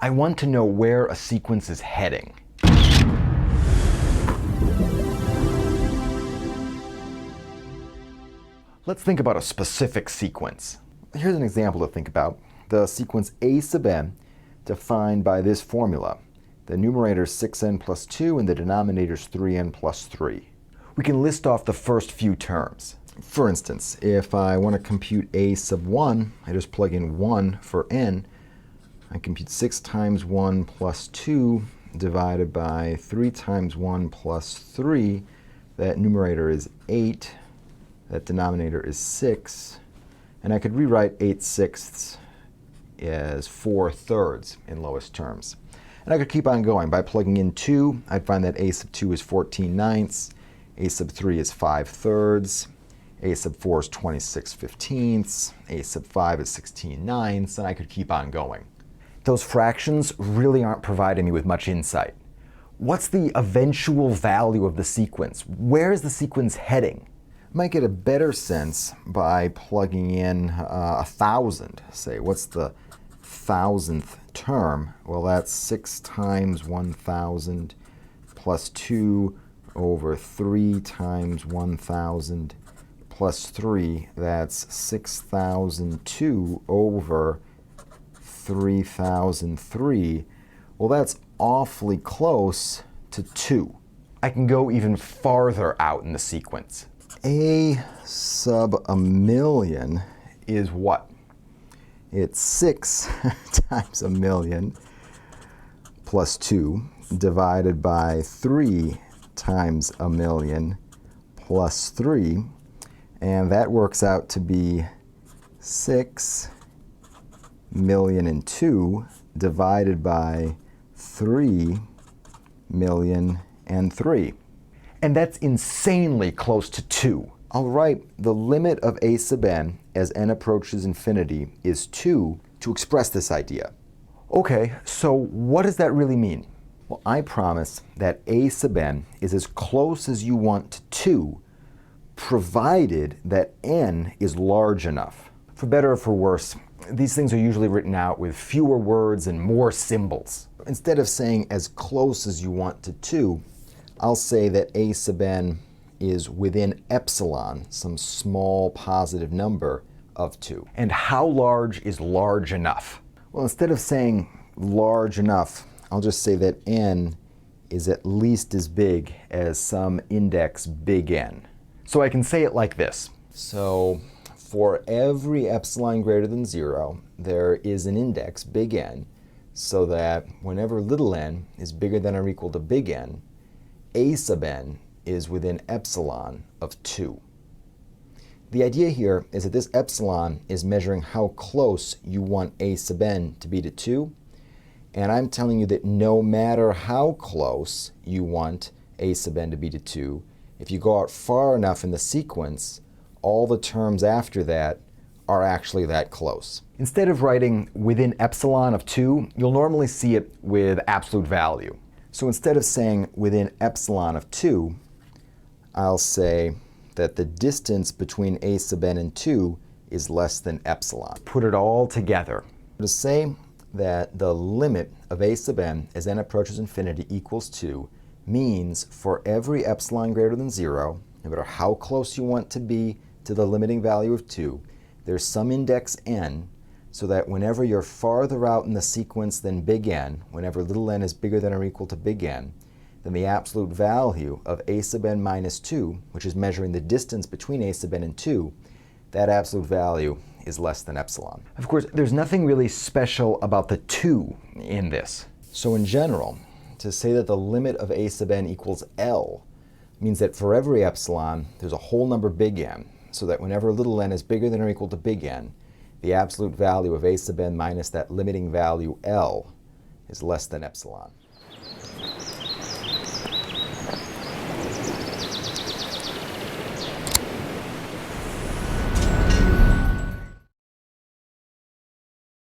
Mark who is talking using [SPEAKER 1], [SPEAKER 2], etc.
[SPEAKER 1] I want to know where a sequence is heading. Let's think about a specific sequence. Here's an example to think about. The sequence a sub n defined by this formula. The numerator is 6n plus 2 and the denominator is 3n plus 3. We can list off the first few terms. For instance, if I want to compute a sub 1, I just plug in 1 for n. I compute 6 times 1 plus 2 divided by 3 times 1 plus 3. That numerator is 8. That denominator is 6. And I could rewrite 8/6 as 4/3 in lowest terms. And I could keep on going. By plugging in 2, I'd find that a sub 2 is 14/9, a sub 3 is 5/3, a sub 4 is 26/15, a sub 5 is 16/9, and I could keep on going. Those fractions really aren't providing me with much insight. What's the eventual value of the sequence? Where is the sequence heading? I might get a better sense by plugging in 1,000. Say, what's the 1,000th term? Well, that's 6 times 1,000 plus 2 over 3 times 1,000 plus 3. That's 6,002 over 3,003. Well, that's awfully close to 2. I can go even farther out in the sequence. A sub a million is what? It's 6 times a million plus 2 divided by 3 times a million plus 3. And that works out to be 6,000,002 divided by 3,000,003. And that's insanely close to 2. I'll write the limit of a sub n as n approaches infinity is 2 to express this idea. Okay, so what does that really mean? Well, I promise that a sub n is as close as you want to 2, provided that n is large enough. For better or for worse, these things are usually written out with fewer words and more symbols. Instead of saying as close as you want to 2, I'll say that a sub n is within epsilon, some small positive number of 2. And how large is large enough? Well, instead of saying large enough, I'll just say that n is at least as big as some index big N. So I can say it like this. So for every epsilon greater than 0, there is an index big N, so that whenever little n is bigger than or equal to big N, a sub n is within epsilon of 2. The idea here is that this epsilon is measuring how close you want a sub n to be to 2, and I'm telling you that no matter how close you want a sub n to be to 2, if you go out far enough in the sequence, all the terms after that are actually that close. Instead of writing within epsilon of 2, you'll normally see it with absolute value. So instead of saying within epsilon of 2, I'll say that the distance between a sub n and 2 is less than epsilon. Put it all together. To say that the limit of a sub n as n approaches infinity equals 2 means for every epsilon greater than 0, no matter how close you want to be to the limiting value of 2, there's some index n, so that whenever you're farther out in the sequence than big N, whenever little n is bigger than or equal to big N, then the absolute value of a sub n minus 2, which is measuring the distance between a sub n and 2, that absolute value is less than epsilon. Of course, there's nothing really special about the 2 in this. So in general, to say that the limit of a sub n equals L means that for every epsilon, there's a whole number big N, so that whenever little n is bigger than or equal to big N, the absolute value of a sub n minus that limiting value L is less than epsilon.